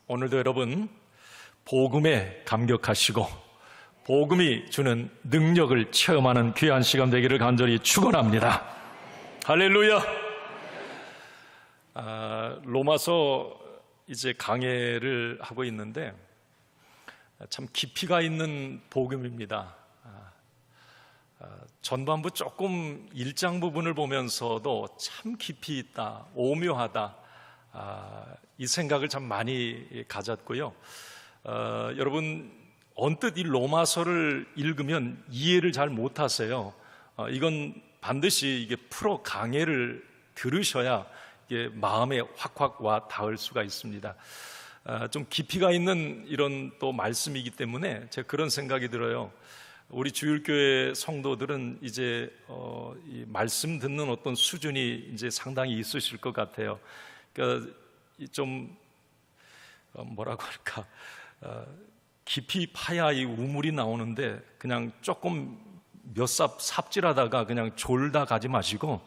오늘도 여러분 복음에 감격하시고 복음이 주는 능력을 체험하는 귀한 시간 되기를 간절히 축원합니다. 할렐루야. 로마서 이제 강해를 하고 있는데 참 깊이가 있는 복음입니다. 전반부 조금 1장 부분을 보면서도 참 깊이 있다, 오묘하다, 이 생각을 참 많이 가졌고요. 여러분 언뜻 이 로마서를 읽으면 이해를 잘 못하세요. 이건 반드시 이게 프로 강해를 들으셔야 이게 마음에 확확 와 닿을 수가 있습니다. 좀 깊이가 있는 이런 또 말씀이기 때문에 제가 그런 생각이 들어요. 우리 주일교회 성도들은 이제 이 말씀 듣는 어떤 수준이 이제 상당히 있으실 것 같아요. 그러니까 좀 뭐라고 할까, 깊이 파야 이 우물이 나오는데 그냥 조금 몇 삽질하다가 그냥 졸다 가지 마시고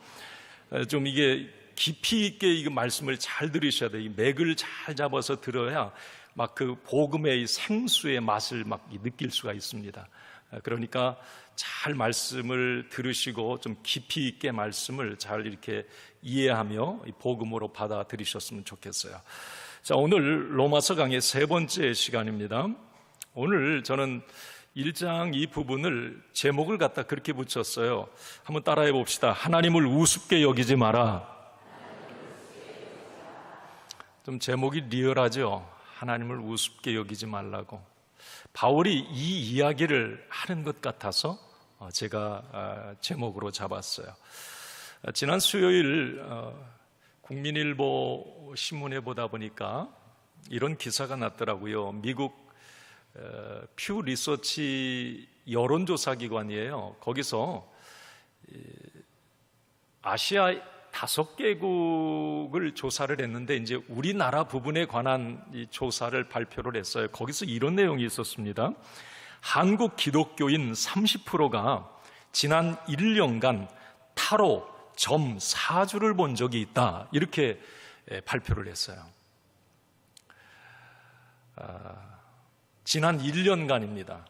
좀 이게 깊이 있게 이 말씀을 잘 들으셔야 돼요. 이 맥을 잘 잡아서 들어야 막 그 복음의 이 생수의 맛을 막 느낄 수가 있습니다. 그러니까 잘 말씀을 들으시고 좀 깊이 있게 말씀을 잘 이렇게 이해하며 복음으로 받아들이셨으면 좋겠어요. 자, 오늘 로마서 강의 세 번째 시간입니다. 오늘 저는 1장 이 부분을 제목을 갖다 그렇게 붙였어요. 한번 따라해 봅시다. 하나님을 우습게 여기지 마라. 좀 제목이 리얼하죠? 하나님을 우습게 여기지 말라고. 바울이 이 이야기를 하는 것 같아서 제가 제목으로 잡았어요. 지난 수요일 국민일보 신문에 보다 보니까 이런 기사가 났더라고요. 미국 퓨 리서치 여론조사 기관이에요. 거기서 아시아 5개국을 조사를 했는데 이제 우리나라 부분에 관한 이 조사를 발표를 했어요. 거기서 이런 내용이 있었습니다. 한국 기독교인 30%가 지난 1년간 타로 점 4주를 본 적이 있다. 이렇게 발표를 했어요. 지난 1년간입니다.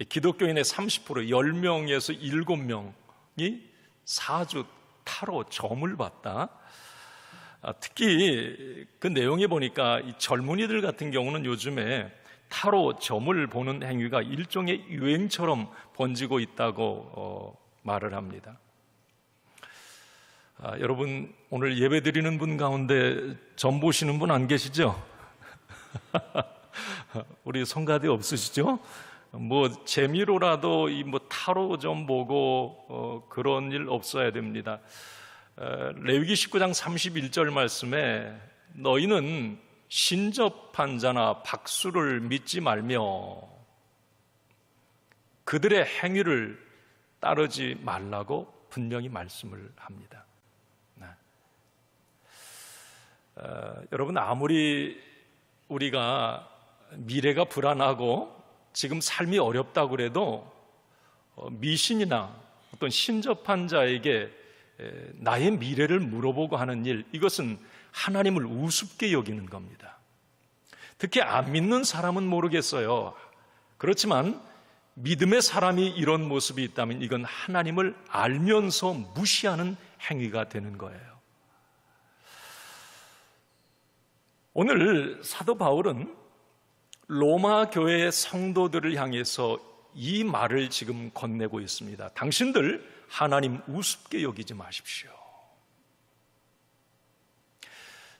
기독교인의 30%, 10명에서 7명이 4주 타로 점을 봤다. 특히 그 내용에 보니까 이 젊은이들 같은 경우는 요즘에 타로 점을 보는 행위가 일종의 유행처럼 번지고 있다고 말을 합니다. 여러분 오늘 예배 드리는 분 가운데 점 보시는 분 안 계시죠? 우리 성가대 없으시죠? 뭐 재미로라도 이 뭐 타로 좀 보고 그런 일 없어야 됩니다. 레위기 19장 31절 말씀에 너희는 신접한 자나 박수를 믿지 말며 그들의 행위를 따르지 말라고 분명히 말씀을 합니다. 여러분 아무리 우리가 미래가 불안하고 지금 삶이 어렵다고 그래도 미신이나 어떤 신접한 자에게 나의 미래를 물어보고 하는 일, 이것은 하나님을 우습게 여기는 겁니다. 특히 안 믿는 사람은 모르겠어요. 그렇지만 믿음의 사람이 이런 모습이 있다면 이건 하나님을 알면서 무시하는 행위가 되는 거예요. 오늘 사도 바울은 로마 교회의 성도들을 향해서 이 말을 지금 건네고 있습니다. 당신들 하나님 우습게 여기지 마십시오.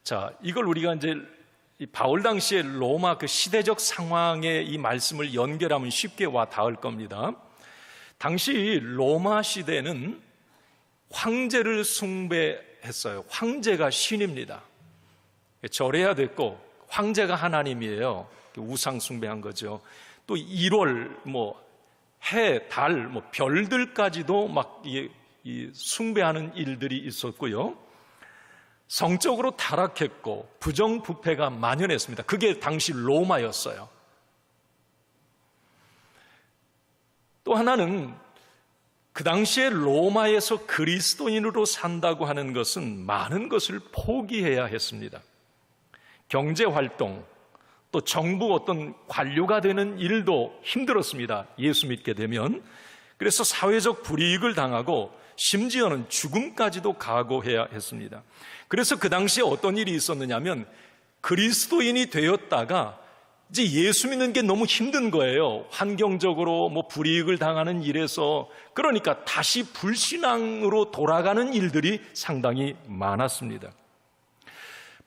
자, 이걸 우리가 이제 바울 당시의 로마 그 시대적 상황에 이 말씀을 연결하면 쉽게 와 닿을 겁니다. 당시 로마 시대는 황제를 숭배했어요. 황제가 신입니다. 절해야 됐고 황제가 하나님이에요. 우상 숭배한 거죠. 또 1월 해, 달, 별들까지도 막 이 숭배하는 일들이 있었고요. 성적으로 타락했고 부정부패가 만연했습니다. 그게 당시 로마였어요. 또 하나는 그 당시에 로마에서 그리스도인으로 산다고 하는 것은 많은 것을 포기해야 했습니다. 경제 활동, 또 정부 어떤 관료가 되는 일도 힘들었습니다. 예수 믿게 되면. 그래서 사회적 불이익을 당하고 심지어는 죽음까지도 각오해야 했습니다. 그래서 그 당시에 어떤 일이 있었느냐면 그리스도인이 되었다가 이제 예수 믿는 게 너무 힘든 거예요. 환경적으로 불이익을 당하는 일에서. 그러니까 다시 불신앙으로 돌아가는 일들이 상당히 많았습니다.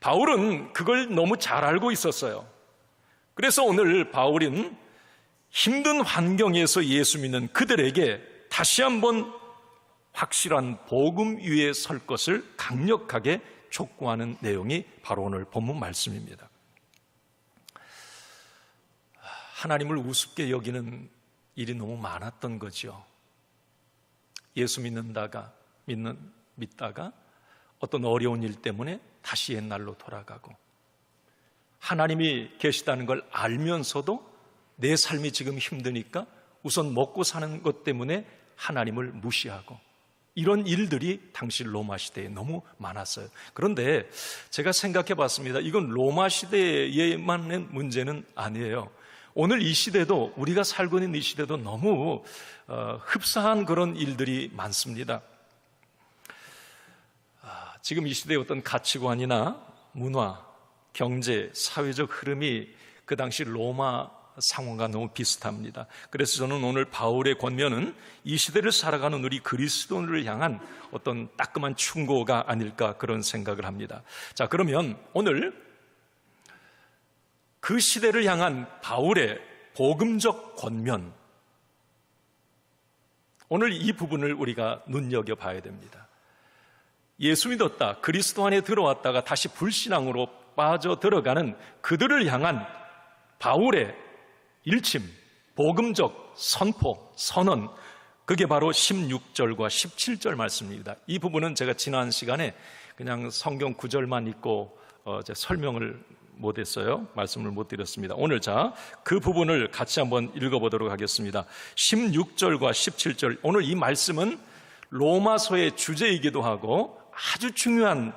바울은 그걸 너무 잘 알고 있었어요. 그래서 오늘 바울은 힘든 환경에서 예수 믿는 그들에게 다시 한번 확실한 복음 위에 설 것을 강력하게 촉구하는 내용이 바로 오늘 본문 말씀입니다. 하나님을 우습게 여기는 일이 너무 많았던 거죠. 예수 믿다가 어떤 어려운 일 때문에 다시 옛날로 돌아가고, 하나님이 계시다는 걸 알면서도 내 삶이 지금 힘드니까 우선 먹고 사는 것 때문에 하나님을 무시하고, 이런 일들이 당시 로마 시대에 너무 많았어요. 그런데 제가 생각해 봤습니다. 이건 로마 시대에만의 문제는 아니에요. 오늘 이 시대도, 우리가 살고 있는 이 시대도 너무 흡사한 그런 일들이 많습니다. 지금 이 시대의 어떤 가치관이나 문화, 경제, 사회적 흐름이 그 당시 로마 상황과 너무 비슷합니다. 그래서 저는 오늘 바울의 권면은 이 시대를 살아가는 우리 그리스도인을 향한 어떤 따끔한 충고가 아닐까, 그런 생각을 합니다. 자, 그러면 오늘 그 시대를 향한 바울의 복음적 권면, 오늘 이 부분을 우리가 눈여겨봐야 됩니다. 예수 믿었다, 그리스도 안에 들어왔다가 다시 불신앙으로 빠져들어가는 그들을 향한 바울의 일침, 복음적 선포, 선언, 그게 바로 16절과 17절 말씀입니다. 이 부분은 제가 지난 시간에 그냥 성경 구절만 읽고 설명을 못했어요. 말씀을 못 드렸습니다. 오늘 그 부분을 같이 한번 읽어보도록 하겠습니다. 16절과 17절, 오늘 이 말씀은 로마서의 주제이기도 하고 아주 중요한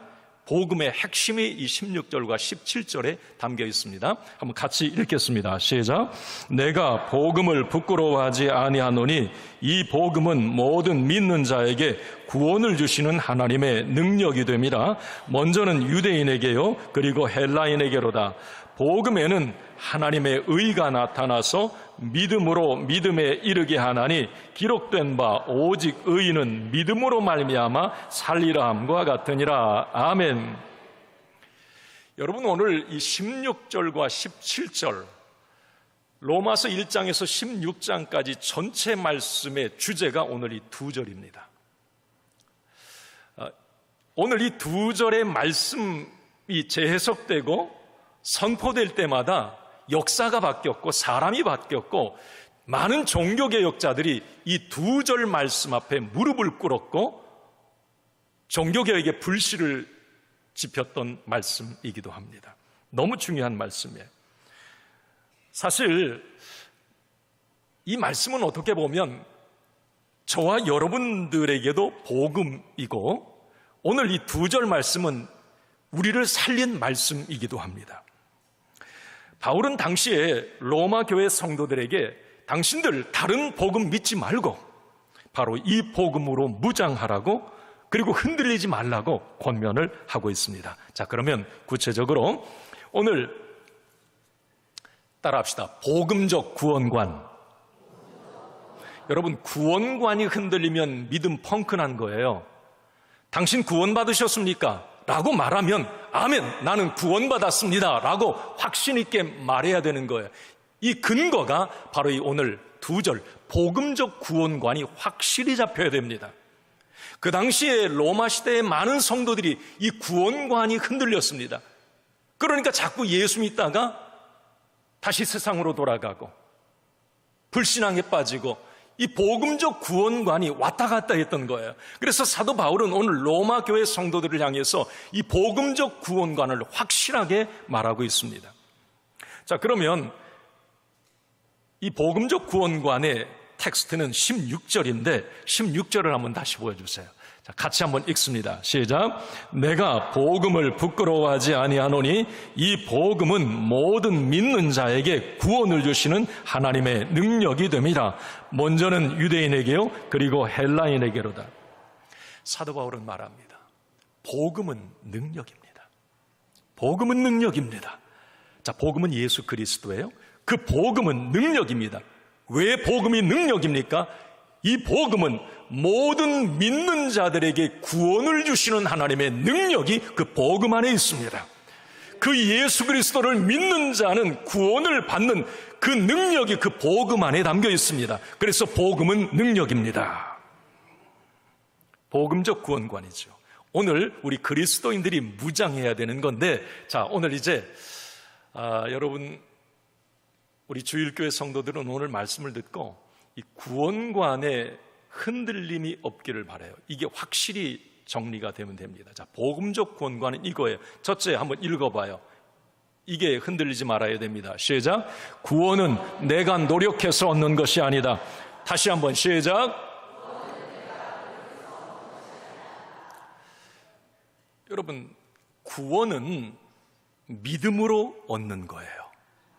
복음의 핵심이 이 16절과 17절에 담겨 있습니다. 한번 같이 읽겠습니다. 시작. 내가 복음을 부끄러워하지 아니하노니 이 복음은 모든 믿는 자에게 구원을 주시는 하나님의 능력이 됨이라. 먼저는 유대인에게요, 그리고 헬라인에게로다. 복음에는 하나님의 의가 나타나서 믿음으로 믿음에 이르게 하나니 기록된 바 오직 의인은 믿음으로 말미암아 살리라 함과 같으니라. 아멘. 여러분, 오늘 이 16절과 17절, 로마서 1장에서 16장까지 전체 말씀의 주제가 오늘 이 두 절입니다. 오늘 이 두 절의 말씀이 재해석되고 선포될 때마다 역사가 바뀌었고 사람이 바뀌었고, 많은 종교개혁자들이 이 두 절 말씀 앞에 무릎을 꿇었고 종교개혁에 불씨를 지폈던 말씀이기도 합니다. 너무 중요한 말씀이에요. 사실 이 말씀은 어떻게 보면 저와 여러분들에게도 복음이고, 오늘 이 두 절 말씀은 우리를 살린 말씀이기도 합니다. 바울은 당시에 로마 교회 성도들에게 당신들 다른 복음 믿지 말고 바로 이 복음으로 무장하라고, 그리고 흔들리지 말라고 권면을 하고 있습니다. 자, 그러면 구체적으로 오늘 따라합시다. 복음적 구원관. 여러분, 구원관이 흔들리면 믿음 펑크난 거예요. 당신 구원받으셨습니까? 라고 말하면 아멘, 나는 구원받았습니다 라고 확신 있게 말해야 되는 거예요. 이 근거가 바로 이 오늘 두 절 복음적 구원관이 확실히 잡혀야 됩니다. 그 당시에 로마 시대의 많은 성도들이 이 구원관이 흔들렸습니다. 그러니까 자꾸 예수 믿다가 다시 세상으로 돌아가고 불신앙에 빠지고 이 복음적 구원관이 왔다 갔다 했던 거예요. 그래서 사도 바울은 오늘 로마 교회 성도들을 향해서 이 복음적 구원관을 확실하게 말하고 있습니다. 자, 그러면 이 복음적 구원관의 텍스트는 16절인데 16절을 한번 다시 보여주세요. 자, 같이 한번 읽습니다. 시작. 내가 복음을 부끄러워하지 아니하노니 이 복음은 모든 믿는 자에게 구원을 주시는 하나님의 능력이 됨이라. 먼저는 유대인에게요 그리고 헬라인에게로다. 사도 바울은 말합니다. 복음은 능력입니다. 복음은 능력입니다. 자, 복음은 예수 그리스도예요. 그 복음은 능력입니다. 왜 복음이 능력입니까? 이 복음은 모든 믿는 자들에게 구원을 주시는 하나님의 능력이 그 복음 안에 있습니다. 그 예수 그리스도를 믿는 자는 구원을 받는 그 능력이 그 복음 안에 담겨 있습니다. 그래서 복음은 능력입니다. 복음적 구원관이죠. 오늘 우리 그리스도인들이 무장해야 되는 건데, 자, 오늘 이제 여러분 우리 주일교회 성도들은 오늘 말씀을 듣고 이 구원관에 흔들림이 없기를 바라요. 이게 확실히 정리가 되면 됩니다. 자, 복음적 구원관은 이거예요. 첫째 한번 읽어봐요. 이게 흔들리지 말아야 됩니다. 시작. 구원은 내가 노력해서 얻는 것이 아니다. 다시 한번 시작. 여러분, 구원은 믿음으로 얻는 거예요.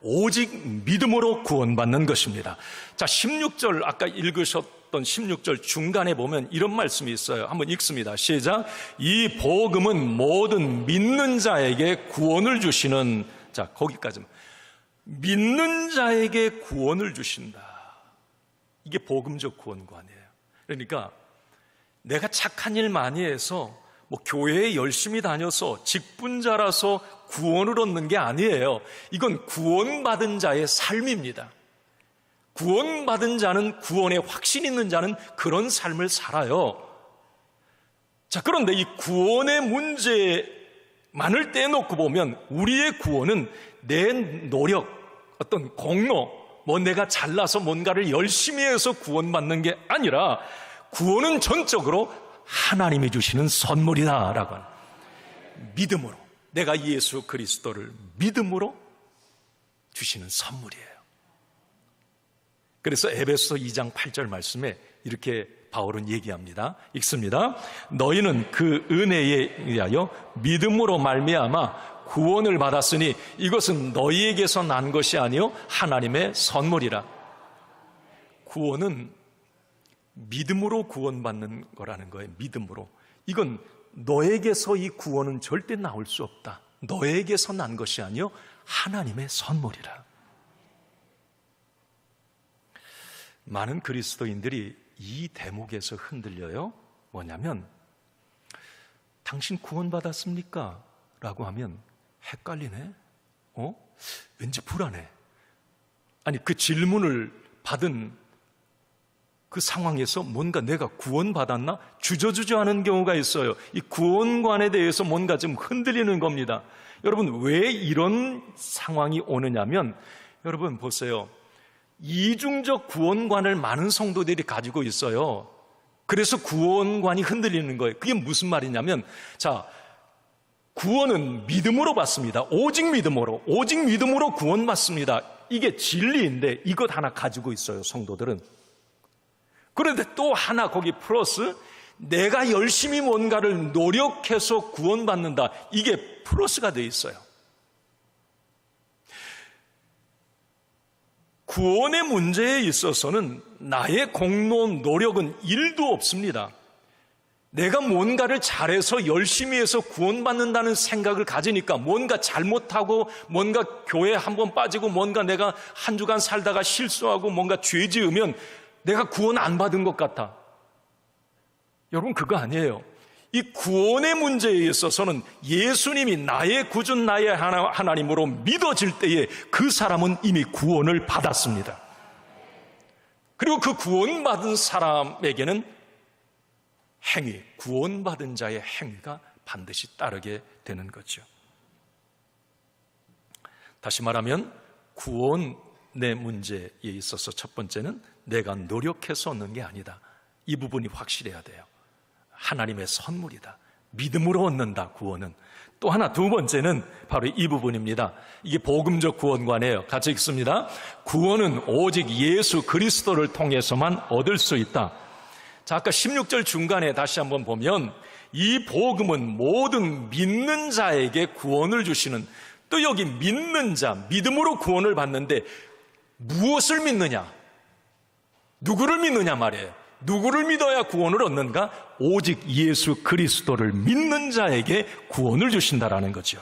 오직 믿음으로 구원받는 것입니다. 자, 16절 아까 읽으셨던 16절 중간에 보면 이런 말씀이 있어요. 한번 읽습니다. 시작. 이 복음은 모든 믿는 자에게 구원을 주시는, 자, 거기까지. 믿는 자에게 구원을 주신다. 이게 복음적 구원관이에요. 그러니까 내가 착한 일 많이 해서 교회에 열심히 다녀서 직분자라서 구원을 얻는 게 아니에요. 이건 구원받은 자의 삶입니다. 구원받은 자는, 구원에 확신 있는 자는 그런 삶을 살아요. 자, 그런데 이 구원의 문제만을 떼놓고 보면 우리의 구원은 내 노력, 어떤 공로, 내가 잘나서 뭔가를 열심히 해서 구원받는 게 아니라 구원은 전적으로 하나님이 주시는 선물이다라고 하는, 믿음으로, 내가 예수 그리스도를 믿음으로 주시는 선물이에요. 그래서 에베소 2장 8절 말씀에 이렇게 바울은 얘기합니다. 읽습니다. 너희는 그 은혜에 의하여 믿음으로 말미암아 구원을 받았으니 이것은 너희에게서 난 것이 아니요 하나님의 선물이라. 구원은 믿음으로 구원받는 거라는 거예요. 믿음으로. 이건 너에게서 이 구원은 절대 나올 수 없다. 너에게서 난 것이 아니요 하나님의 선물이라. 많은 그리스도인들이 이 대목에서 흔들려요. 뭐냐면 당신 구원받았습니까? 라고 하면 헷갈리네. 왠지 불안해. 아니, 그 질문을 받은 그 상황에서 뭔가 내가 구원받았나? 주저주저하는 경우가 있어요. 이 구원관에 대해서 뭔가 좀 흔들리는 겁니다. 여러분, 왜 이런 상황이 오느냐면, 여러분 보세요. 이중적 구원관을 많은 성도들이 가지고 있어요. 그래서 구원관이 흔들리는 거예요. 그게 무슨 말이냐면, 자, 구원은 믿음으로 받습니다. 오직 믿음으로 구원받습니다. 이게 진리인데 이것 하나 가지고 있어요, 성도들은. 그런데 또 하나 거기 플러스, 내가 열심히 뭔가를 노력해서 구원받는다. 이게 플러스가 돼 있어요. 구원의 문제에 있어서는 나의 공로, 노력은 1도 없습니다. 내가 뭔가를 잘해서 열심히 해서 구원받는다는 생각을 가지니까 뭔가 잘못하고 뭔가 교회에 한번 빠지고 뭔가 내가 한 주간 살다가 실수하고 뭔가 죄 지으면 내가 구원 안 받은 것 같아. 여러분, 그거 아니에요. 이 구원의 문제에 있어서는 예수님이 나의 구준, 나의 하나님으로 믿어질 때에 그 사람은 이미 구원을 받았습니다. 그리고 그 구원받은 사람에게는 행위, 구원받은 자의 행위가 반드시 따르게 되는 거죠. 다시 말하면 구원의 문제에 있어서 첫 번째는 내가 노력해서 얻는 게 아니다. 이 부분이 확실해야 돼요. 하나님의 선물이다. 믿음으로 얻는다, 구원은. 또 하나, 두 번째는 바로 이 부분입니다. 이게 복음적 구원관이에요. 같이 읽습니다. 구원은 오직 예수 그리스도를 통해서만 얻을 수 있다. 자, 아까 16절 중간에 다시 한번 보면 이 복음은 모든 믿는 자에게 구원을 주시는, 또 여기 믿는 자, 믿음으로 구원을 받는데 무엇을 믿느냐? 누구를 믿느냐 말이에요. 누구를 믿어야 구원을 얻는가? 오직 예수 그리스도를 믿는 자에게 구원을 주신다라는 거죠.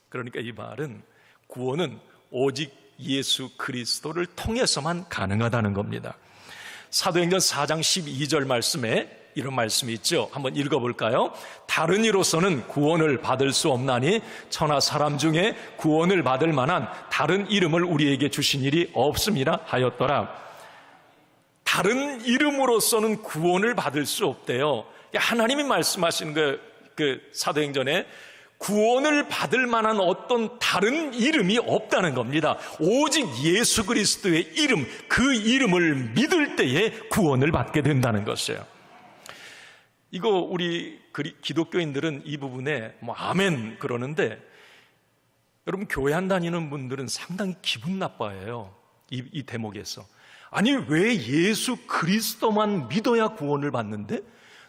그러니까 이 말은 구원은 오직 예수 그리스도를 통해서만 가능하다는 겁니다. 사도행전 4장 12절 말씀에 이런 말씀이 있죠. 한번 읽어볼까요? 다른 이로서는 구원을 받을 수 없나니 천하 사람 중에 구원을 받을 만한 다른 이름을 우리에게 주신 일이 없음이라 하였더라. 다른 이름으로서는 구원을 받을 수 없대요. 하나님이 말씀하신 그 사도행전에 구원을 받을 만한 어떤 다른 이름이 없다는 겁니다. 오직 예수 그리스도의 이름, 그 이름을 믿을 때에 구원을 받게 된다는 것이에요. 이거 우리 기독교인들은 이 부분에 아멘 그러는데, 여러분 교회 안 다니는 분들은 상당히 기분 나빠해요. 이 대목에서. 아니, 왜 예수 그리스도만 믿어야 구원을 받는데?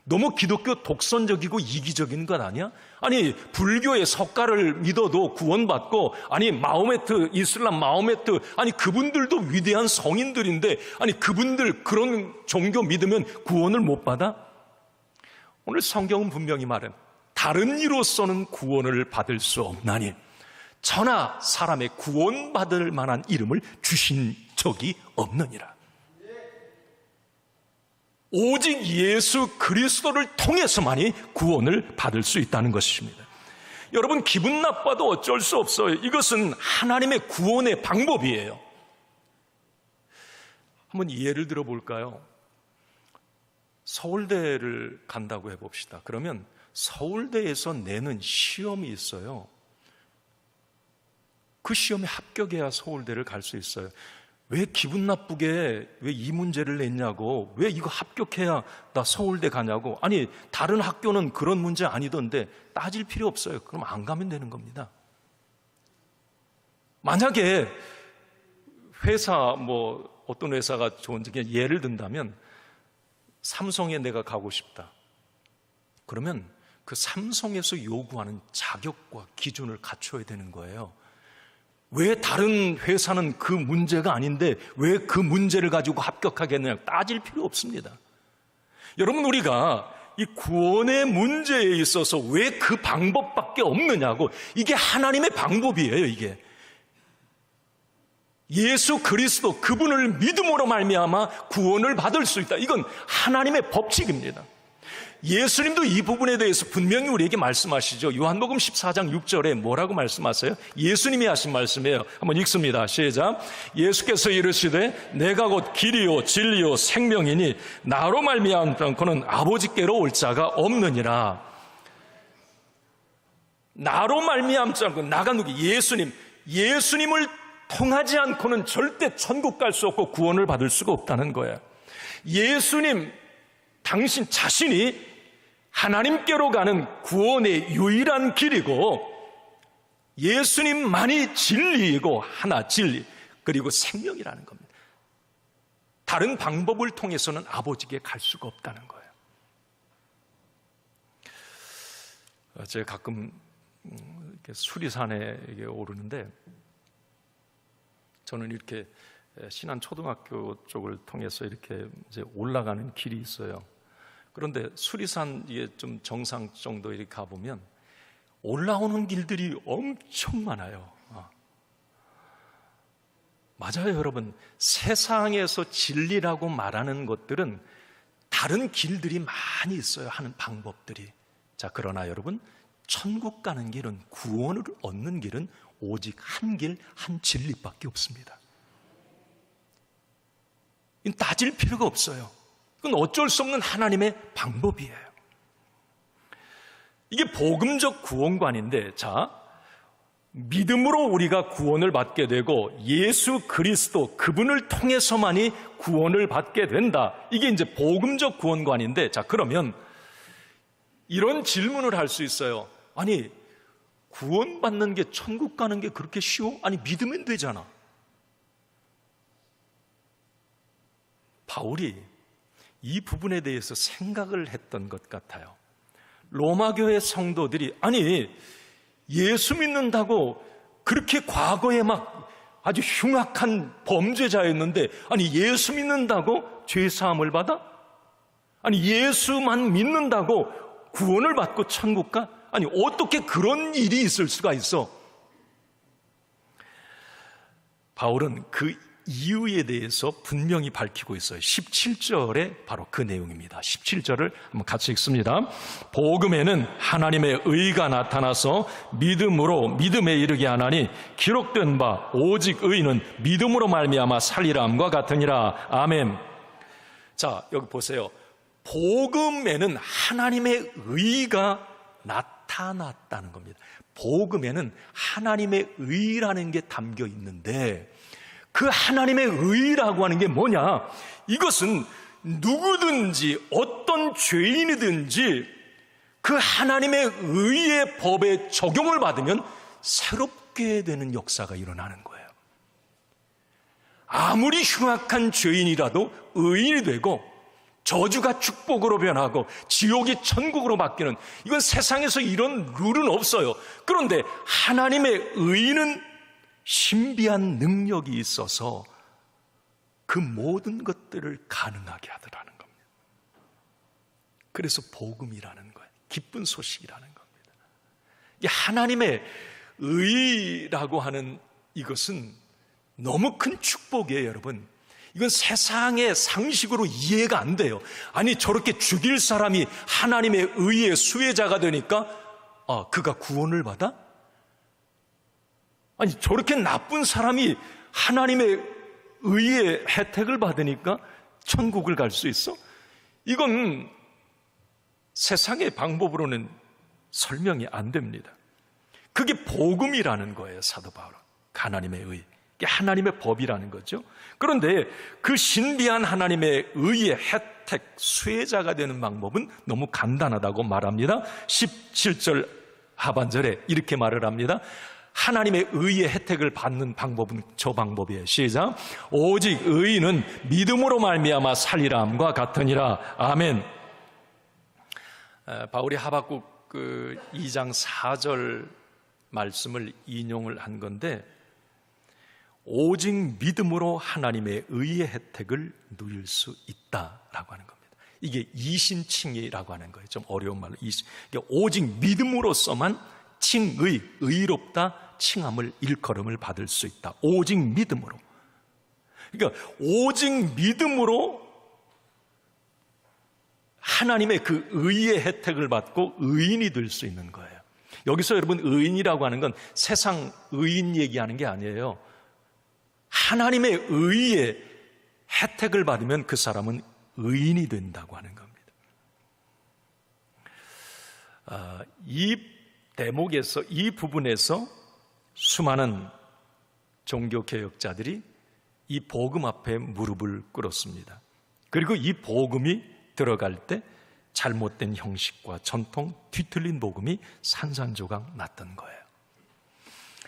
너무 기독교 독선적이고 이기적인 것 아니야? 아니, 불교의 석가를 믿어도 구원받고, 아니 마호메트, 이슬람 마호메트, 아니 그분들도 위대한 성인들인데, 아니 그분들 그런 종교 믿으면 구원을 못 받아? 오늘 성경은 분명히 말해, 다른 이로서는 구원을 받을 수 없나니 천하 사람의 구원받을 만한 이름을 주신 적이 없느니라. 오직 예수 그리스도를 통해서만이 구원을 받을 수 있다는 것입니다. 여러분, 기분 나빠도 어쩔 수 없어요. 이것은 하나님의 구원의 방법이에요. 한번 예를 들어볼까요? 서울대를 간다고 해봅시다. 그러면 서울대에서 내는 시험이 있어요. 그 시험에 합격해야 서울대를 갈 수 있어요. 왜 기분 나쁘게 왜 이 문제를 냈냐고, 왜 이거 합격해야 나 서울대 가냐고. 아니, 다른 학교는 그런 문제 아니던데 따질 필요 없어요. 그럼 안 가면 되는 겁니다. 만약에 회사, 어떤 회사가 좋은지 예를 든다면 삼성에 내가 가고 싶다. 그러면 그 삼성에서 요구하는 자격과 기준을 갖춰야 되는 거예요. 왜 다른 회사는 그 문제가 아닌데 왜 그 문제를 가지고 합격하겠느냐, 따질 필요 없습니다. 여러분, 우리가 이 구원의 문제에 있어서 왜 그 방법밖에 없느냐고, 이게 하나님의 방법이에요. 이게 예수 그리스도 그분을 믿음으로 말미암아 구원을 받을 수 있다. 이건 하나님의 법칙입니다. 예수님도 이 부분에 대해서 분명히 우리에게 말씀하시죠. 요한복음 14장 6절에 뭐라고 말씀하세요? 예수님이 하신 말씀이에요. 한번 읽습니다. 시작. 예수께서 이르시되 내가 곧 길이요 진리요 생명이니 나로 말미암지 않고는 아버지께로 올 자가 없느니라. 나로 말미암지 않고, 나가 누구? 예수님을 통하지 않고는 절대 천국 갈 수 없고 구원을 받을 수가 없다는 거예요. 예수님, 당신 자신이 하나님께로 가는 구원의 유일한 길이고, 예수님만이 진리이고 하나 진리, 그리고 생명이라는 겁니다. 다른 방법을 통해서는 아버지께 갈 수가 없다는 거예요. 제가 가끔 수리산에 오르는데, 저는 이렇게 신안 초등학교 쪽을 통해서 이렇게 이제 올라가는 길이 있어요. 그런데 수리산 좀 정상 정도 이렇게 가보면 올라오는 길들이 엄청 많아요. 맞아요, 여러분. 세상에서 진리라고 말하는 것들은 다른 길들이 많이 있어요. 하는 방법들이. 자, 그러나 여러분, 천국 가는 길은, 구원을 얻는 길은 오직 한 길, 한 진리밖에 없습니다. 이건 따질 필요가 없어요. 그건 어쩔 수 없는 하나님의 방법이에요. 이게 복음적 구원관인데, 자, 믿음으로 우리가 구원을 받게 되고 예수 그리스도 그분을 통해서만이 구원을 받게 된다. 이게 이제 복음적 구원관인데, 자, 그러면 이런 질문을 할 수 있어요. 아니, 구원받는 게, 천국 가는 게 그렇게 쉬워? 아니, 믿으면 되잖아. 바울이 이 부분에 대해서 생각을 했던 것 같아요. 로마 교회 성도들이, 아니, 예수 믿는다고 그렇게 과거에 막 아주 흉악한 범죄자였는데, 아니, 예수 믿는다고 죄 사함을 받아? 아니, 예수만 믿는다고 구원을 받고 천국 가? 아니, 어떻게 그런 일이 있을 수가 있어? 바울은 그 이유에 대해서 분명히 밝히고 있어요. 17절에 바로 그 내용입니다. 17절을 한번 같이 읽습니다. 복음에는 하나님의 의가 나타나서 믿음으로 믿음에 이르게 하나니 기록된 바 오직 의인은 믿음으로 말미암아 살리람과 같으니라. 아멘. 자, 여기 보세요. 복음에는 하나님의 의가 나타났다는 겁니다. 복음에는 하나님의 의라는 게 담겨 있는데, 그 하나님의 의라고 하는 게 뭐냐? 이것은 누구든지 어떤 죄인이든지 그 하나님의 의의 법에 적용을 받으면 새롭게 되는 역사가 일어나는 거예요. 아무리 흉악한 죄인이라도 의인이 되고 저주가 축복으로 변하고 지옥이 천국으로 바뀌는, 이건 세상에서 이런 룰은 없어요. 그런데 하나님의 의는 신비한 능력이 있어서 그 모든 것들을 가능하게 하더라는 겁니다. 그래서 복음이라는 거예요. 기쁜 소식이라는 겁니다. 이 하나님의 의라고 하는 이것은 너무 큰 축복이에요, 여러분. 이건 세상의 상식으로 이해가 안 돼요. 아니, 저렇게 죽일 사람이 하나님의 의의 수혜자가 되니까 그가 구원을 받아? 아니, 저렇게 나쁜 사람이 하나님의 의의 혜택을 받으니까 천국을 갈 수 있어? 이건 세상의 방법으로는 설명이 안 됩니다. 그게 복음이라는 거예요, 사도 바울은. 하나님의 의, 하나님의 법이라는 거죠. 그런데 그 신비한 하나님의 의의 혜택, 수혜자가 되는 방법은 너무 간단하다고 말합니다. 17절 하반절에 이렇게 말을 합니다. 하나님의 의의 혜택을 받는 방법은 저 방법이에요. 시작. 오직 의인은 믿음으로 말미암아 살리람과 같으니라. 아멘. 바울이 하박국 2장 4절 말씀을 인용을 한 건데, 오직 믿음으로 하나님의 의의 혜택을 누릴 수 있다라고 하는 겁니다. 이게 이신칭이라고 하는 거예요. 좀 어려운 말로 오직 믿음으로서만 칭의, 의롭다 칭함을, 일컬음을 받을 수 있다. 오직 믿음으로. 그러니까 오직 믿음으로 하나님의 그 의의 혜택을 받고 의인이 될 수 있는 거예요. 여기서 여러분, 의인이라고 하는 건 세상 의인 얘기하는 게 아니에요. 하나님의 의의 혜택을 받으면 그 사람은 의인이 된다고 하는 겁니다. 이 대목에서, 이 부분에서 수많은 종교개혁자들이 이 복음 앞에 무릎을 꿇었습니다. 그리고 이 복음이 들어갈 때 잘못된 형식과 전통, 뒤틀린 복음이 산산조각 났던 거예요.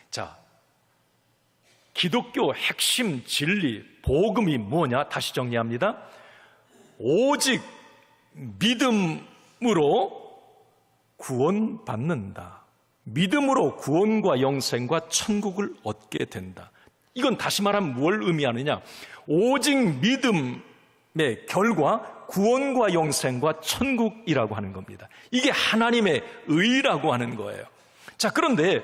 자, 기독교 핵심 진리, 복음이 뭐냐? 다시 정리합니다. 오직 믿음으로 구원받는다. 믿음으로 구원과 영생과 천국을 얻게 된다. 이건 다시 말하면 뭘 의미하느냐? 오직 믿음의 결과 구원과 영생과 천국이라고 하는 겁니다. 이게 하나님의 의라고 하는 거예요. 자, 그런데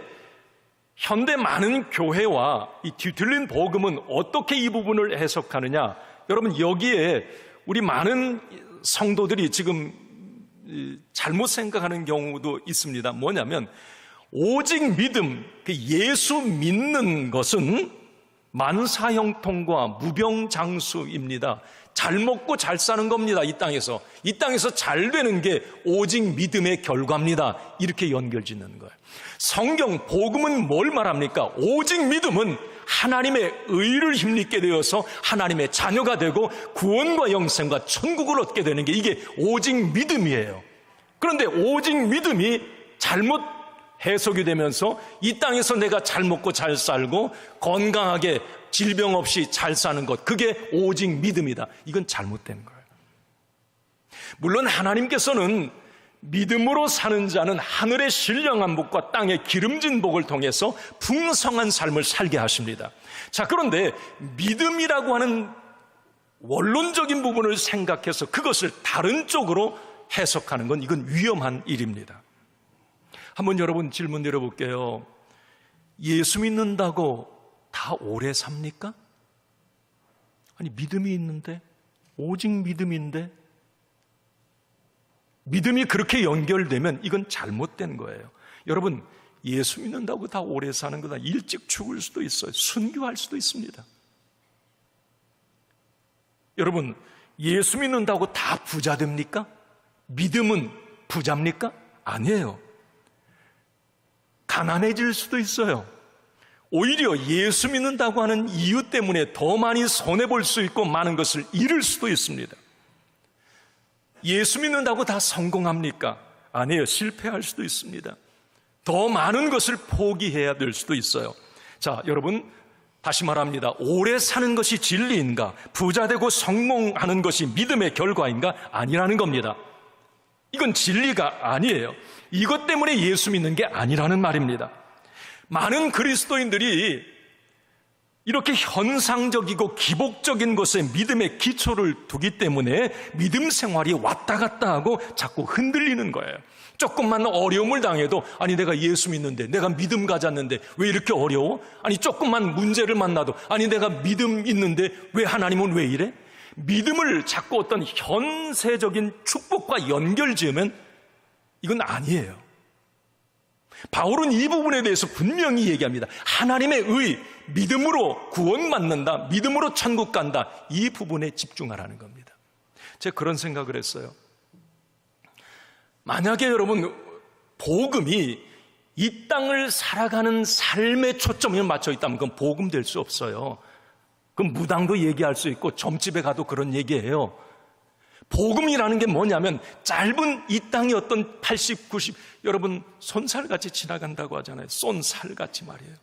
현대 많은 교회와 이 뒤틀린 복음은 어떻게 이 부분을 해석하느냐? 여러분, 여기에 우리 많은 성도들이 지금 잘못 생각하는 경우도 있습니다. 뭐냐면, 오직 믿음, 예수 믿는 것은 만사형통과 무병장수입니다. 잘 먹고 잘 사는 겁니다. 이 땅에서 잘 되는 게 오직 믿음의 결과입니다. 이렇게 연결짓는 거예요. 성경 복음은 뭘 말합니까? 오직 믿음은 하나님의 의를 힘입게 되어서 하나님의 자녀가 되고 구원과 영생과 천국을 얻게 되는 게, 이게 오직 믿음이에요. 그런데 오직 믿음이 잘못 해석이 되면서 이 땅에서 내가 잘 먹고 잘 살고 건강하게 질병 없이 잘 사는 것, 그게 오직 믿음이다. 이건 잘못된 거예요. 물론 하나님께서는 믿음으로 사는 자는 하늘의 신령한 복과 땅의 기름진 복을 통해서 풍성한 삶을 살게 하십니다. 자, 그런데 믿음이라고 하는 원론적인 부분을 생각해서 그것을 다른 쪽으로 해석하는 건 이건 위험한 일입니다. 한번 여러분 질문 드려볼게요. 예수 믿는다고 다 오래 삽니까? 아니, 믿음이 있는데, 오직 믿음인데, 믿음이 그렇게 연결되면 이건 잘못된 거예요. 여러분, 예수 믿는다고 다 오래 사는 거다. 일찍 죽을 수도 있어요. 순교할 수도 있습니다. 여러분, 예수 믿는다고 다 부자 됩니까? 믿음은 부자입니까? 아니에요. 가난해질 수도 있어요. 오히려 예수 믿는다고 하는 이유 때문에 더 많이 손해볼 수 있고 많은 것을 잃을 수도 있습니다. 예수 믿는다고 다 성공합니까? 아니에요. 실패할 수도 있습니다. 더 많은 것을 포기해야 될 수도 있어요. 자, 여러분, 다시 말합니다. 오래 사는 것이 진리인가? 부자 되고 성공하는 것이 믿음의 결과인가? 아니라는 겁니다. 이건 진리가 아니에요. 이것 때문에 예수 믿는 게 아니라는 말입니다. 많은 그리스도인들이 이렇게 현상적이고 기복적인 것에 믿음의 기초를 두기 때문에 믿음 생활이 왔다 갔다 하고 자꾸 흔들리는 거예요. 조금만 어려움을 당해도 아니 내가 예수 믿는데, 내가 믿음 가졌는데 왜 이렇게 어려워? 아니 조금만 문제를 만나도 아니 내가 믿음 있는데 왜 하나님은 왜 이래? 믿음을 자꾸 어떤 현세적인 축복과 연결지으면 이건 아니에요. 바울은 이 부분에 대해서 분명히 얘기합니다. 하나님의 의, 믿음으로 구원받는다, 믿음으로 천국 간다, 이 부분에 집중하라는 겁니다. 제가 그런 생각을 했어요. 만약에 여러분 복음이 이 땅을 살아가는 삶의 초점이 맞춰 있다면 그건 복음 될 수 없어요. 그럼 무당도 얘기할 수 있고 점집에 가도 그런 얘기예요. 복음이라는 게 뭐냐면 짧은 이 땅의 어떤 80, 90 여러분 손살같이 지나간다고 하잖아요. 쏜살같이 말이에요.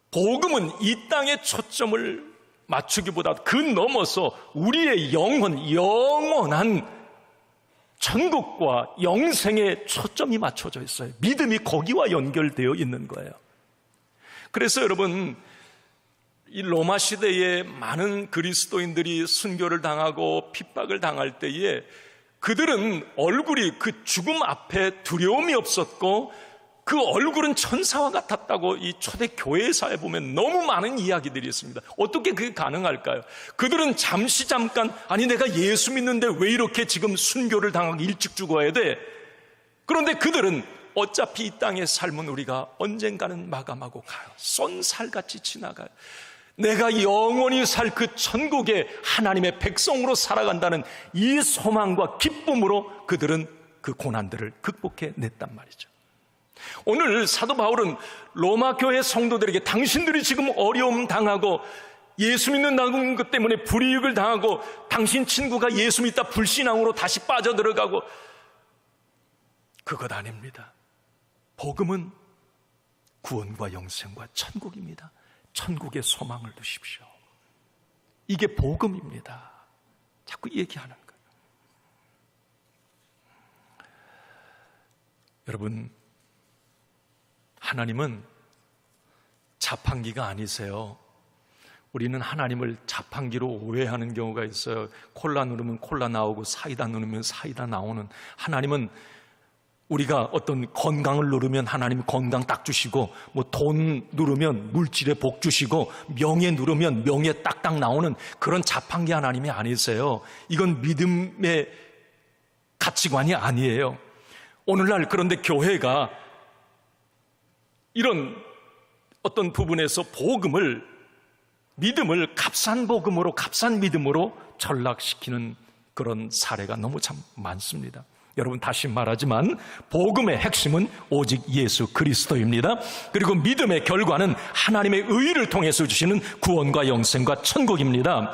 복음은 이 땅의 초점을 맞추기보다 그 넘어서 우리의 영원한 천국과 영생의 초점이 맞춰져 있어요. 믿음이 거기와 연결되어 있는 거예요. 그래서 여러분 이 로마 시대에 많은 그리스도인들이 순교를 당하고 핍박을 당할 때에 그들은 얼굴이 그 죽음 앞에 두려움이 없었고 그 얼굴은 천사와 같았다고 이 초대 교회사에 보면 너무 많은 이야기들이 있습니다. 어떻게 그게 가능할까요? 그들은 잠깐 아니 내가 예수 믿는데 왜 이렇게 지금 순교를 당하고 일찍 죽어야 돼? 그런데 그들은 어차피 이 땅의 삶은 우리가 언젠가는 마감하고 가요. 쏜살같이 지나가요. 내가 영원히 살 그 천국에 하나님의 백성으로 살아간다는 이 소망과 기쁨으로 그들은 그 고난들을 극복해냈단 말이죠. 오늘 사도 바울은 로마 교회 성도들에게 당신들이 지금 어려움 당하고 예수 믿는다는 것 때문에 불이익을 당하고 당신 친구가 예수 믿다 불신앙으로 다시 빠져들어가고 그것 아닙니다. 복음은 구원과 영생과 천국입니다. 천국의 소망을 두십시오. 이게 복음입니다. 자꾸 얘기하는 거예요. 여러분, 하나님은 자판기가 아니세요. 우리는 하나님을 자판기로 오해하는 경우가 있어요. 콜라 누르면 콜라 나오고 사이다 누르면 사이다 나오는. 하나님은 우리가 어떤 건강을 누르면 하나님이 건강 딱 주시고, 뭐 돈 누르면 물질의 복 주시고, 명예 누르면 명예 딱딱 나오는 그런 자판기 하나님이 아니세요. 이건 믿음의 가치관이 아니에요. 오늘날 그런데 교회가 이런 어떤 부분에서 복음을, 믿음을 값싼 복음으로, 값싼 믿음으로 전락시키는 그런 사례가 너무 참 많습니다. 여러분, 다시 말하지만 복음의 핵심은 오직 예수 그리스도입니다. 그리고 믿음의 결과는 하나님의 의를 통해서 주시는 구원과 영생과 천국입니다.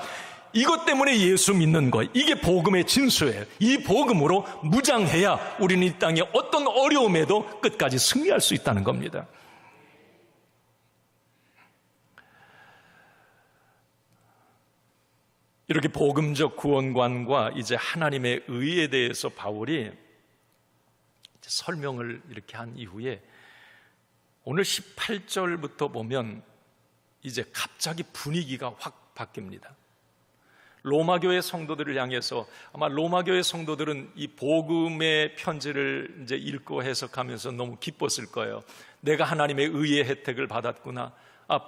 이것 때문에 예수 믿는 것, 이게 복음의 진수예요. 이 복음으로 무장해야 우리는 이 땅에 어떤 어려움에도 끝까지 승리할 수 있다는 겁니다. 이렇게 복음적 구원관과 이제 하나님의 의에 대해서 바울이 설명을 이렇게 한 이후에 오늘 18절부터 보면 이제 갑자기 분위기가 확 바뀝니다. 로마교회 성도들을 향해서, 아마 로마교회 성도들은 이 복음의 편지를 이제 읽고 해석하면서 너무 기뻤을 거예요. 내가 하나님의 의의 혜택을 받았구나.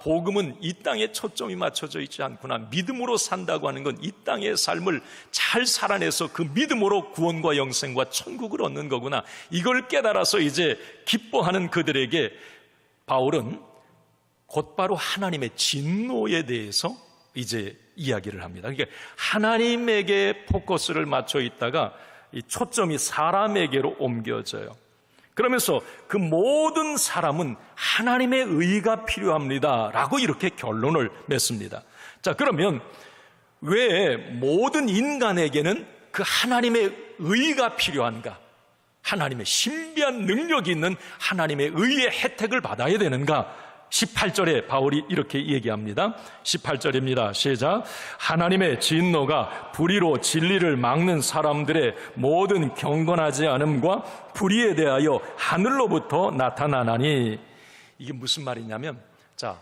복음은 이 땅에 초점이 맞춰져 있지 않구나. 믿음으로 산다고 하는 건 이 땅의 삶을 잘 살아내서 그 믿음으로 구원과 영생과 천국을 얻는 거구나. 이걸 깨달아서 이제 기뻐하는 그들에게 바울은 곧바로 하나님의 진노에 대해서 이제 이야기를 합니다. 그러니까 하나님에게 포커스를 맞춰 있다가 이 초점이 사람에게로 옮겨져요. 그러면서 그 모든 사람은 하나님의 의가 필요합니다 라고 이렇게 결론을 맺습니다. 자, 그러면 왜 모든 인간에게는 그 하나님의 의가 필요한가? 하나님의 신비한 능력이 있는 하나님의 의의 혜택을 받아야 되는가? 18절에 바울이 이렇게 얘기합니다. 18절입니다. 시작. 하나님의 진노가 불의로 진리를 막는 사람들의 모든 경건하지 않음과 불의에 대하여 하늘로부터 나타나나니. 이게 무슨 말이냐면, 자,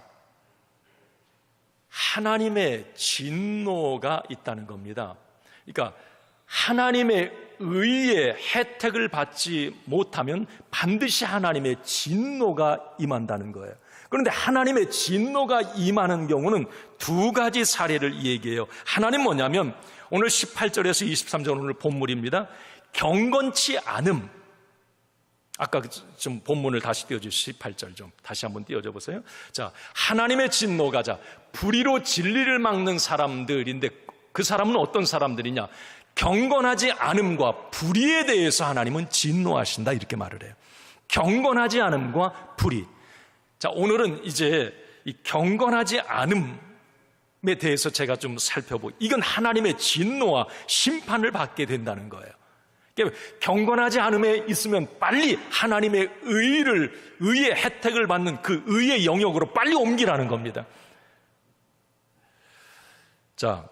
하나님의 진노가 있다는 겁니다. 그러니까 하나님의 의의 혜택을 받지 못하면 반드시 하나님의 진노가 임한다는 거예요. 그런데 하나님의 진노가 임하는 경우는 두 가지 사례를 얘기해요. 하나는 뭐냐면 오늘 18절에서 23절 오늘 본문입니다. 경건치 않음. 아까 좀 본문을 다시 띄워주시죠. 18절 좀 다시 한번 띄워줘 보세요. 자, 하나님의 진노가 불의로 진리를 막는 사람들인데 그 사람은 어떤 사람들이냐? 경건하지 않음과 불의에 대해서 하나님은 진노하신다 이렇게 말을 해요. 경건하지 않음과 불의. 자, 오늘은 이제 이 경건하지 않음에 대해서 제가 좀 살펴보고, 이건 하나님의 진노와 심판을 받게 된다는 거예요. 그러니까 경건하지 않음에 있으면 빨리 하나님의 의의 혜택을 받는 그 의의 영역으로 빨리 옮기라는 겁니다. 자,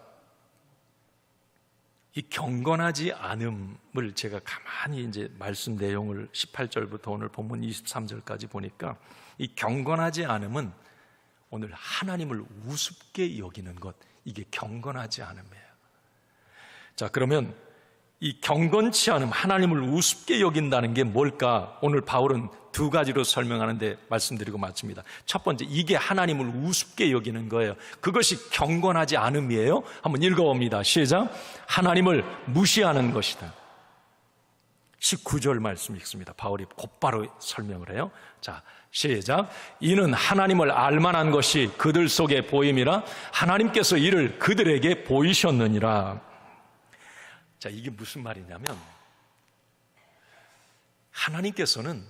이 경건하지 않음을 제가 가만히 이제 말씀 내용을 18절부터 오늘 본문 23절까지 보니까 이 경건하지 않음은 오늘 하나님을 우습게 여기는 것, 이게 경건하지 않음이에요. 자, 그러면 이 경건치 않음, 하나님을 우습게 여긴다는 게 뭘까? 오늘 바울은 두 가지로 설명하는데 말씀드리고 마칩니다. 첫 번째, 이게 하나님을 우습게 여기는 거예요. 그것이 경건하지 않음이에요. 한번 읽어봅니다. 시작. 하나님을 무시하는 것이다. 19절 말씀 읽습니다. 바울이 곧바로 설명을 해요. 자, 시작. 이는 하나님을 알만한 것이 그들 속에 보임이라 하나님께서 이를 그들에게 보이셨느니라. 자, 이게 무슨 말이냐면 하나님께서는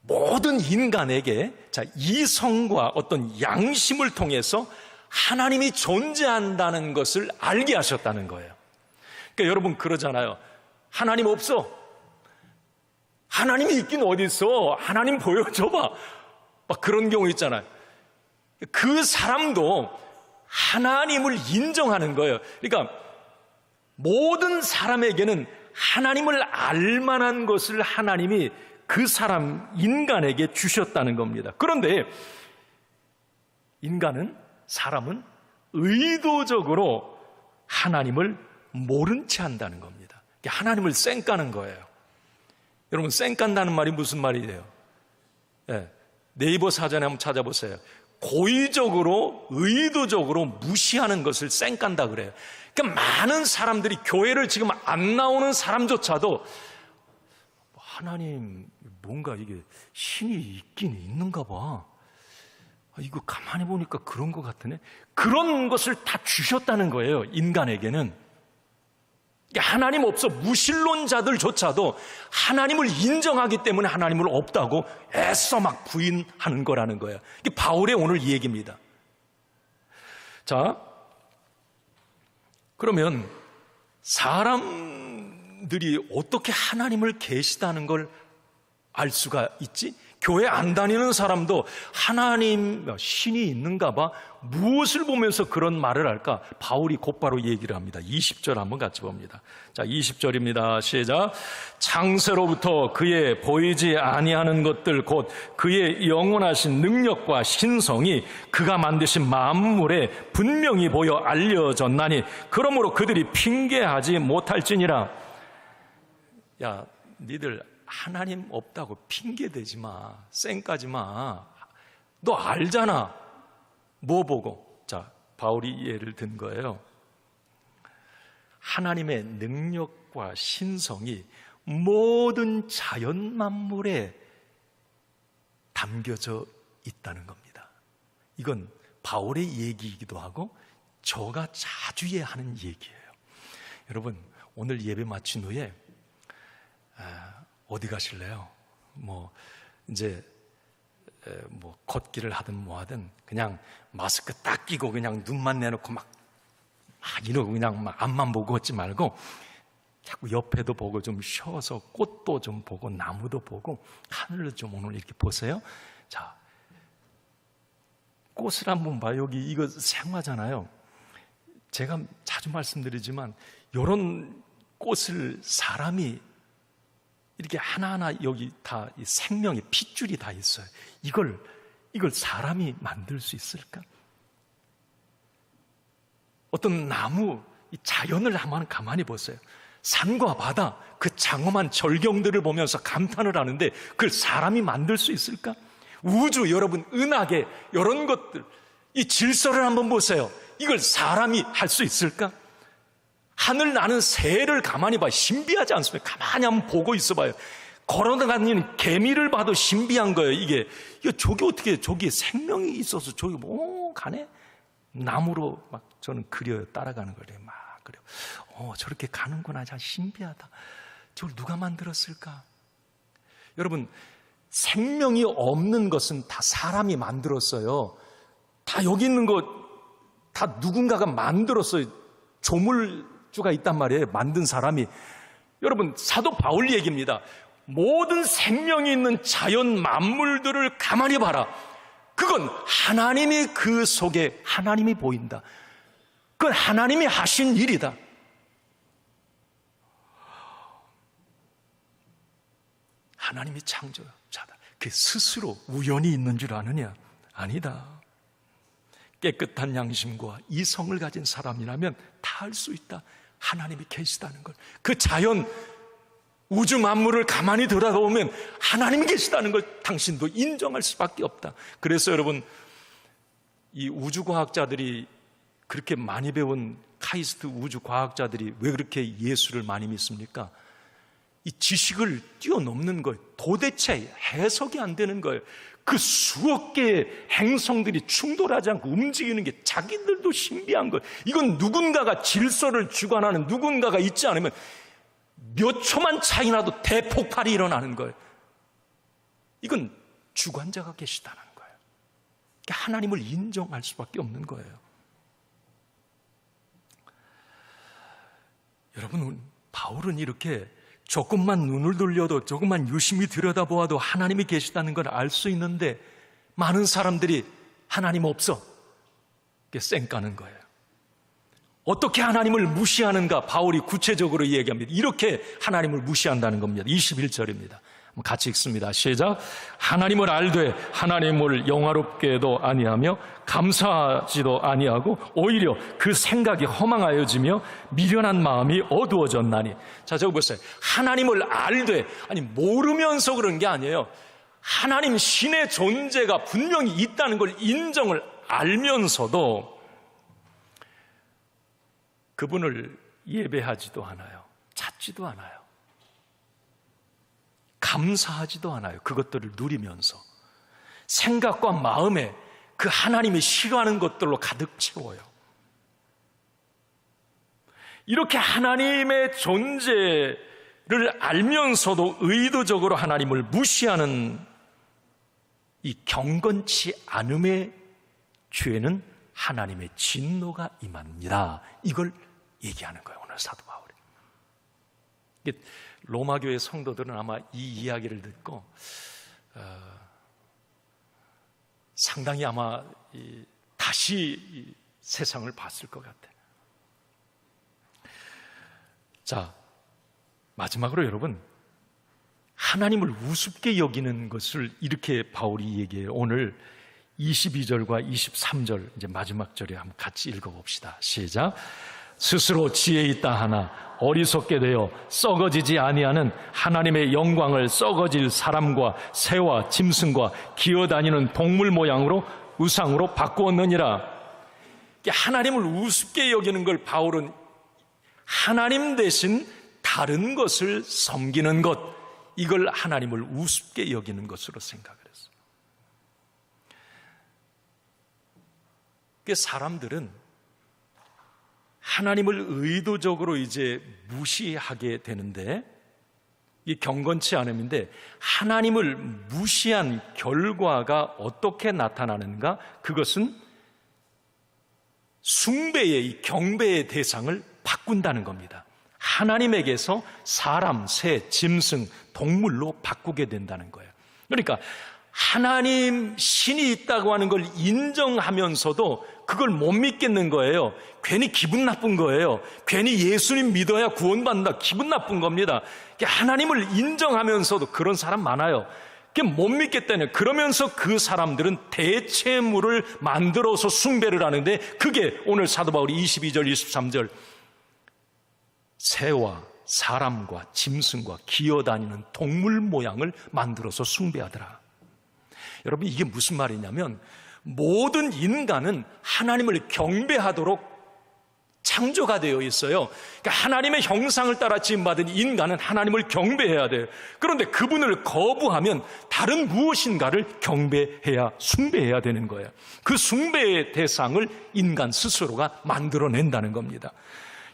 모든 인간에게 이성과 어떤 양심을 통해서 하나님이 존재한다는 것을 알게 하셨다는 거예요. 그러니까 여러분 그러잖아요. 하나님 없어. 하나님이 있긴 어디 있어. 하나님 보여줘봐. 막 그런 경우 있잖아요. 그 사람도 하나님을 인정하는 거예요. 그러니까 모든 사람에게는 하나님을 알만한 것을 하나님이 그 사람 인간에게 주셨다는 겁니다. 그런데 사람은 의도적으로 하나님을 모른 채 한다는 겁니다. 하나님을 쌩까는 거예요. 여러분, 쌩깐다는 말이 무슨 말이에요? 네이버 사전에 한번 찾아보세요. 고의적으로 의도적으로 무시하는 것을 쌩깐다 그래요. 그러니까 많은 사람들이 교회를 지금 안 나오는 사람조차도 하나님 뭔가 이게 신이 있긴 있는가 봐. 이거 가만히 보니까 그런 것 같으네. 그런 것을 다 주셨다는 거예요. 인간에게는. 하나님 없어 무신론자들조차도 하나님을 인정하기 때문에 하나님을 없다고 애써 막 부인하는 거라는 거예요. 이게 바울의 오늘 이 얘기입니다. 자, 그러면 사람들이 어떻게 하나님을 계시다는 걸 알 수가 있지? 교회 안 다니는 사람도 하나님, 신이 있는가 봐. 무엇을 보면서 그런 말을 할까? 바울이 곧바로 얘기를 합니다. 20절 한번 같이 봅니다. 자, 20절입니다. 시작. 창세로부터 그의 보이지 아니하는 것들 곧 그의 영원하신 능력과 신성이 그가 만드신 만물에 분명히 보여 알려졌나니 그러므로 그들이 핑계하지 못할지니라. 야, 니들 하나님 없다고 핑계대지 마. 쌩까지 마. 너 알잖아. 뭐 보고? 자, 바울이 예를 든 거예요. 하나님의 능력과 신성이 모든 자연 만물에 담겨져 있다는 겁니다. 이건 바울의 얘기이기도 하고 저가 자주 하는 얘기예요. 여러분, 오늘 예배 마친 후에 어디 가실래요? 이제 걷기를 하든 뭐 하든 그냥 마스크 딱 끼고 그냥 눈만 내놓고 막 이러고 그냥 막 앞만 보고 걷지 말고 자꾸 옆에도 보고 좀 쉬어서 꽃도 좀 보고 나무도 보고 하늘을 좀 오늘 이렇게 보세요. 자, 꽃을 한번 봐요. 여기 이거 생화잖아요. 제가 자주 말씀드리지만 이런 꽃을 사람이 이렇게 하나하나 여기 다 생명의 핏줄이 다 있어요. 이걸 사람이 만들 수 있을까? 어떤 나무, 이 자연을 한번 가만히 보세요. 산과 바다, 그 장엄한 절경들을 보면서 감탄을 하는데 그걸 사람이 만들 수 있을까? 우주, 여러분, 은하계, 이런 것들, 이 질서를 한번 보세요. 이걸 사람이 할 수 있을까? 하늘 나는 새를 가만히 봐요. 신비하지 않습니까? 가만히 한번 보고 있어봐요. 걸어다니는 개미를 봐도 신비한 거예요. 이게 저기 어떻게 저기 생명이 있어서 저기 가네? 나무로 막 저는 그려요. 따라가는 거래요. 막 그래요. 저렇게 가는구나. 참 신비하다. 저걸 누가 만들었을까? 여러분, 생명이 없는 것은 다 사람이 만들었어요. 다 여기 있는 거 다 누군가가 만들었어요. 조물주가 있단 말이에요. 만든 사람이. 여러분, 사도 바울 얘기입니다. 모든 생명이 있는 자연 만물들을 가만히 봐라. 그건 하나님이 그 속에 하나님이 보인다. 그건 하나님이 하신 일이다. 하나님이 창조자다. 그게 스스로 우연히 있는 줄 아느냐? 아니다. 깨끗한 양심과 이성을 가진 사람이라면 다 알 수 있다. 하나님이 계시다는 걸. 그 자연, 우주 만물을 가만히 들여다보면 하나님이 계시다는 걸 당신도 인정할 수밖에 없다. 그래서 여러분, 이 우주과학자들이 그렇게 많이 배운 카이스트 우주과학자들이 왜 그렇게 예수를 많이 믿습니까? 이 지식을 뛰어넘는 거예요. 도대체 해석이 안 되는 거예요. 그 수억 개의 행성들이 충돌하지 않고 움직이는 게 자기들도 신비한 거예요. 이건 누군가가 질서를 주관하는 누군가가 있지 않으면 몇 초만 차이 나도 대폭발이 일어나는 거예요. 이건 주관자가 계시다는 거예요. 그러니까 하나님을 인정할 수밖에 없는 거예요. 여러분, 바울은 이렇게 조금만 눈을 돌려도 조금만 유심히 들여다보아도 하나님이 계시다는 걸 알 수 있는데 많은 사람들이 하나님 없어. 이게 쌩까는 거예요. 어떻게 하나님을 무시하는가? 바울이 구체적으로 얘기합니다. 이렇게 하나님을 무시한다는 겁니다. 21절입니다. 같이 읽습니다. 시작. 하나님을 알되 하나님을 영화롭게도 아니하며 감사하지도 아니하고 오히려 그 생각이 허망하여지며 미련한 마음이 어두워졌나니. 자, 저거 보세요. 하나님을 알되, 아니 모르면서 그런 게 아니에요. 하나님 신의 존재가 분명히 있다는 걸 인정을 알면서도 그분을 예배하지도 않아요. 찾지도 않아요. 감사하지도 않아요. 그것들을 누리면서 생각과 마음에 그 하나님이 싫어하는 것들로 가득 채워요. 이렇게 하나님의 존재를 알면서도 의도적으로 하나님을 무시하는 이 경건치 않음의 죄는 하나님의 진노가 임합니다. 이걸 얘기하는 거예요, 오늘 사도 바울이. 로마 교회 성도들은 아마 이 이야기를 듣고 상당히 아마 다시 이 세상을 봤을 것 같아요. 자, 마지막으로 여러분, 하나님을 우습게 여기는 것을 이렇게 바울이 얘기해요. 오늘 22절과 23절 이제 마지막 절에 한번 같이 읽어봅시다. 시작. 스스로 지혜 있다 하나 어리석게 되어 썩어지지 아니하는 하나님의 영광을 썩어질 사람과 새와 짐승과 기어다니는 동물 모양으로 우상으로 바꾸었느니라. 하나님을 우습게 여기는 걸 바울은 하나님 대신 다른 것을 섬기는 것, 이걸 하나님을 우습게 여기는 것으로 생각을 했어요. 사람들은 하나님을 의도적으로 이제 무시하게 되는데, 이 경건치 않음인데, 하나님을 무시한 결과가 어떻게 나타나는가? 그것은 숭배의, 이 경배의 대상을 바꾼다는 겁니다. 하나님에게서 사람, 새, 짐승, 동물로 바꾸게 된다는 거예요. 그러니까 하나님 신이 있다고 하는 걸 인정하면서도 그걸 못 믿겠는 거예요. 괜히 기분 나쁜 거예요. 괜히 예수님 믿어야 구원받는다, 기분 나쁜 겁니다. 하나님을 인정하면서도 그런 사람 많아요. 못 믿겠다는, 그러면서 그 사람들은 대체물을 만들어서 숭배를 하는데, 그게 오늘 사도 바울이 22절 23절 새와 사람과 짐승과 기어다니는 동물 모양을 만들어서 숭배하더라. 여러분, 이게 무슨 말이냐면, 모든 인간은 하나님을 경배하도록 창조가 되어 있어요. 그러니까 하나님의 형상을 따라 지음받은 인간은 하나님을 경배해야 돼요. 그런데 그분을 거부하면 다른 무엇인가를 경배해야, 숭배해야 되는 거예요. 그 숭배의 대상을 인간 스스로가 만들어낸다는 겁니다.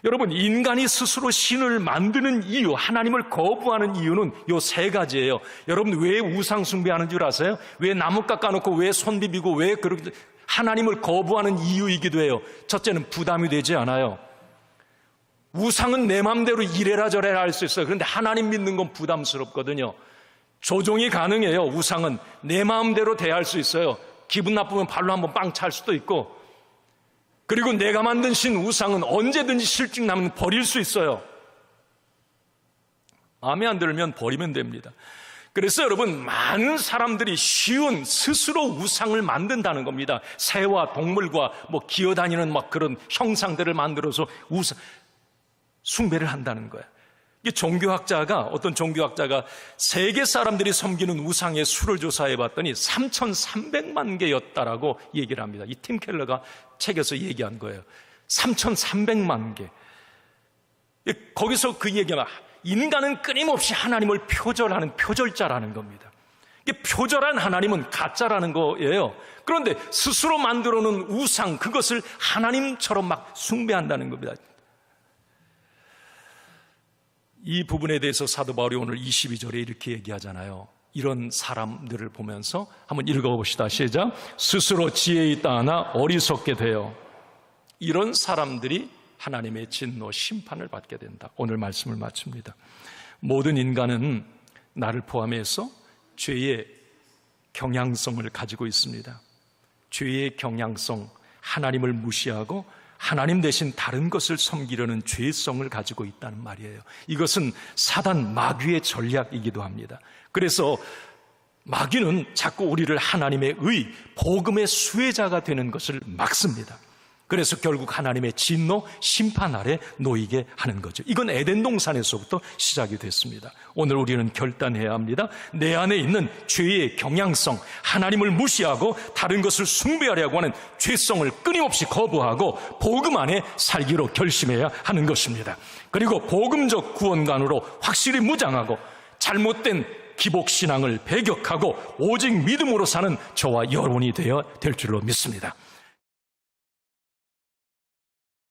여러분, 인간이 스스로 신을 만드는 이유, 하나님을 거부하는 이유는 요 세 가지예요. 여러분, 왜 우상 숭배하는 줄 아세요? 왜 나무 깎아놓고 왜 손 비비고 왜 그렇게 하나님을 거부하는 이유이기도 해요. 첫째는 부담이 되지 않아요. 우상은 내 마음대로 이래라 저래라 할 수 있어요. 그런데 하나님 믿는 건 부담스럽거든요. 조종이 가능해요. 우상은 내 마음대로 대할 수 있어요. 기분 나쁘면 발로 한번 빵 찰 수도 있고, 그리고 내가 만든 신 우상은 언제든지 실증 나면 버릴 수 있어요. 마음에 안 들면 버리면 됩니다. 그래서 여러분, 많은 사람들이 쉬운 스스로 우상을 만든다는 겁니다. 새와 동물과 기어다니는 그런 형상들을 만들어서 숭배를 한다는 거예요. 이 어떤 종교학자가 세계 사람들이 섬기는 우상의 수를 조사해 봤더니 3,300만 개였다라고 얘기를 합니다. 이 팀 켈러가 책에서 얘기한 거예요. 3,300만 개. 거기서 그 얘기가, 인간은 끊임없이 하나님을 표절하는 표절자라는 겁니다. 표절한 하나님은 가짜라는 거예요. 그런데 스스로 만들어 놓은 우상, 그것을 하나님처럼 숭배한다는 겁니다. 이 부분에 대해서 사도 바울이 오늘 22절에 이렇게 얘기하잖아요. 이런 사람들을 보면서 한번 읽어봅시다. 시작. 스스로 지혜 있다 하나 어리석게 되어. 이런 사람들이 하나님의 진노, 심판을 받게 된다. 오늘 말씀을 마칩니다. 모든 인간은 나를 포함해서 죄의 경향성을 가지고 있습니다. 죄의 경향성, 하나님을 무시하고 하나님 대신 다른 것을 섬기려는 죄성을 가지고 있다는 말이에요. 이것은 사단 마귀의 전략이기도 합니다. 그래서 마귀는 자꾸 우리를 하나님의 복음의 수혜자가 되는 것을 막습니다. 그래서 결국 하나님의 진노, 심판 아래 놓이게 하는 거죠. 이건 에덴 동산에서부터 시작이 됐습니다. 오늘 우리는 결단해야 합니다. 내 안에 있는 죄의 경향성, 하나님을 무시하고 다른 것을 숭배하려고 하는 죄성을 끊임없이 거부하고 복음 안에 살기로 결심해야 하는 것입니다. 그리고 복음적 구원관으로 확실히 무장하고 잘못된 기복신앙을 배격하고 오직 믿음으로 사는 저와 여러분이 되어야 될 줄로 믿습니다.